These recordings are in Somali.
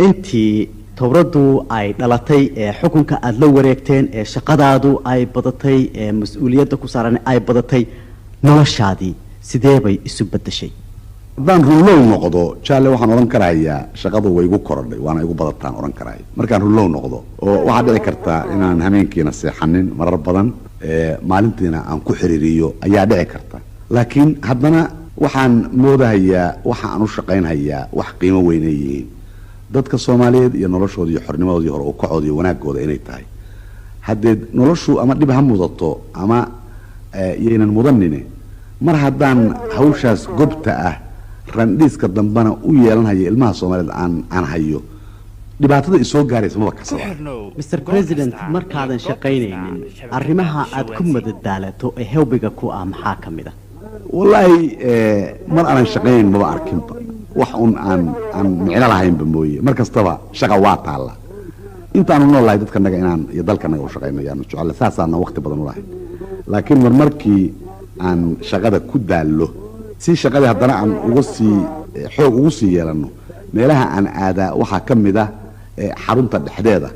intii towradu ay dhalatay ee xukunka aad la wareegteen ee shaqadaadu ay badatay ee mas'uuliyadda ku saaran ay badatay noloshaadii sidee bay isu bedeshay haddaan runlow noqdo jaalle waxaan oran karayaa shaqadu way igu korodhay waana igu badataan oran karaya markaan runlow noqdo oo waxaa dhici kartaa inaan hameenkiina seexanin marar badan maalintiina aan ku xiriiriyo ayaa dhici karta laakiin haddana waxaan moodahayaa waxa aan u shaqaynhayaa wax qiimo weyn ay yihiin dadka Soomaaliyeed iyo noloshooda iyo xornimadoodii hore u kacooda iyo wanaagooda inay tahay haddii noloshu ama dhib ha mudato ama yeenan mudanine mar haddaan hawshaas gobta ah randhiiska dambana u yeelanaya ilmaha Soomaaliyeed aan hayo dhibaatada isoo gaaraysa ma kasaba Mr President markaadan shaqaynaynin arrimaha aad ku madadaalato ee hawbiga ku ah maxaa kamid ah wallahi mar aan shaqayn ma arkin wax aan micno lahayn mooye markastaba shaqa waa taala intaan noolahay dadka naga inaan iyo dalka naga u shaqaynayaan jecel saasaana waqti badan u lahayn laakiin markii aan shaqada ku daalo si shaqada haddana aan xoog ugu sii yeelano meelaha aan aadaa waxa kamid ah xarunta dhexdeeda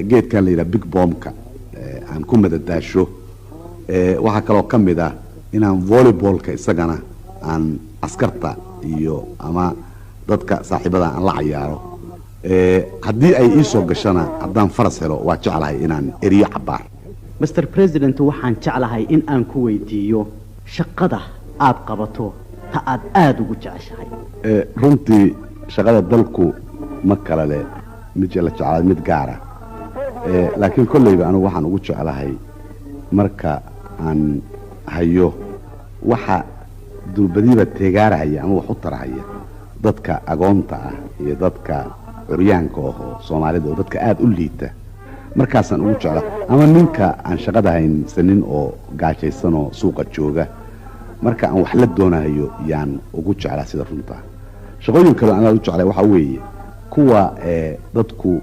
geedkan la yiraahdo big bombka aan ku madadaasho waxa kale oo kamid ah inaan volleyballka isagana aan askarta iyo ama dadka saaxiibada aan la ciyaaro haddii ay ii soo gashana haddaan faras helo waa jeclahay inaan eriyo cabaar Mr President waxaan jeclahay in aan ku weydiiyo shaqada aad qabato ta aad ugu jeceshahay runtii shaqada dalku ma kala leh mid la jeclaa mid gaara laakiin kullayba anigu waxaan ugu jeclahay marka aan hayo waxa durbadiiba teegaaraya ama wax u tarahaya dadka agoonta ah iyo dadka curyaanka oo Soomaalida oo dadka aad u liita markaasaan ugu jeclaa ama ninka aan shaqada haynin oo gaajaysan oo suuqa jooga marka aan wax la doonayo yaan ugu jeclaa sida runta shaqooyin kale aan u jeclaa waxa weeye kuwa dadku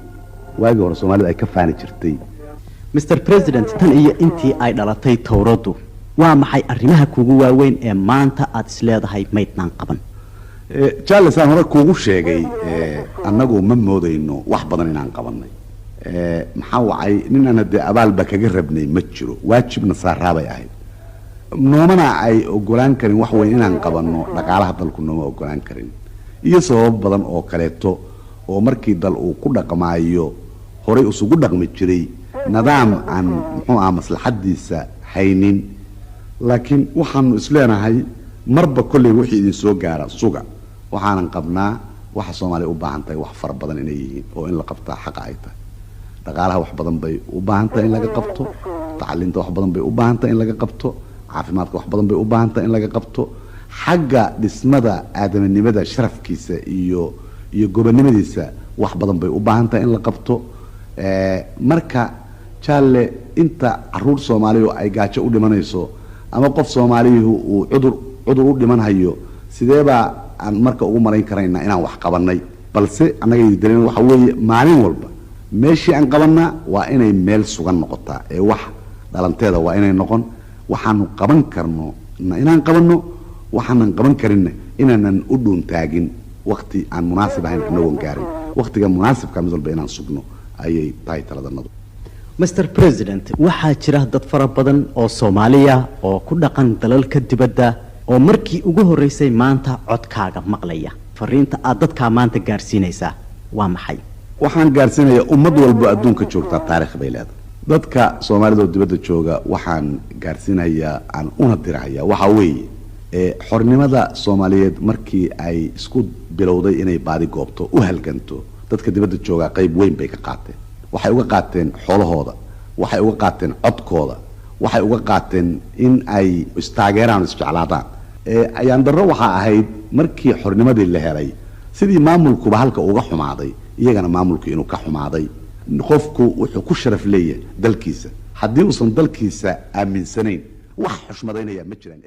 waagi hore Soomaalida ay ka faani jirtay Mr President tan iyo intii ay dhalatay towradu waa maxay arrimaha kugu waaweyn ee maanta aad isleedahay maydnaan qaban Charles aan hore kuugu sheegay annagu ma moodayno wax badan inaan qabanay maxaa wacay ninana de abaalba kaga rabnay ma jiro waajibna saaraabay ahayd noomana ay ogolaan karin wax weyn inaan qabanno dhaqaalaha dalku nooma ogolaan karin iyo sabab badan oo kaleeto oo markii dal uu ku dhaqmaayo hore isugu dhaqmi jiray nidaam aan muxuu ah maslaxadiisa haynin laakiin waxaanu isleenahay marba kulli wixii idin soo gaara suga waxaanan qabnaa waxa Soomaaliya u baahan tahay wax far badan inay yihiin oo in la qabtaa xaq ay tahay dhaqaalaha wax badan bay u baahan tahay in laga qabto tacliinta wax badan bay u baahan tahay in laga qabto caafimaadka wax badan bay u baahan tahay in laga qabto xagga dhismada aadanimada sharafkiisa iyo gobonimadiisa wax badan bay u baahan tahay in la qabto marka jaalle inta caruur Soomaaliyeed ay gaajo u dhimanayso ama qof Soomaaliyeed uu cudur u dhiman hayo sideeba aan marka ugu marayn karayna inaan wax qabanay balse anaga idin waxa weeye maalin walba meeshii aan qabanna waa inay meel sugan noqotaa ee wax dhalanteeda waa inay noqon waxaanu qaban karno inaan qabanno waxaanan qaban karinna inaanan u dhuun taagin waqti aan munaasib ahayn anagoon gaarin waqtiga munaasibka mid walba inaan sugno ayay tahay taladanadu Mr President waxaa jira dad fara badan oo Soomaaliya oo ku dhaqan dalalka dibadda oo markii ugu horeysay maanta codkaaga maqlaya fariinta aad dadka maanta gaarsiinaysaa waa maxay waxaan gaarsiinayaa ummad walba adduunka joogta taariikh bay leedahay dadka Soomaalida oo dibadda jooga waxaan gaarsiinayaa aan una dirayaa waxa weeye xornimada Soomaaliyeed markii ay isku bilowday inay baadi goobto u halganto dadka dibadda jooga qayb weyn bay ka qaateen waxay uga qaateen xoolahooda waxay uga qaateen codkooda waxay uga qaateen in ay istaageeraan isjeclaadaan ayaan darro waxa ahayd markii xornimadii la helay sidii maamulkuba halka uga xumaaday iyagana maamulku inuu ka xumaaday qofku wuxuu ku sharaf leeyahay dalkiisa haddii uusan dalkiisa aaminsanayn wax xushmadaynaya ma jiraan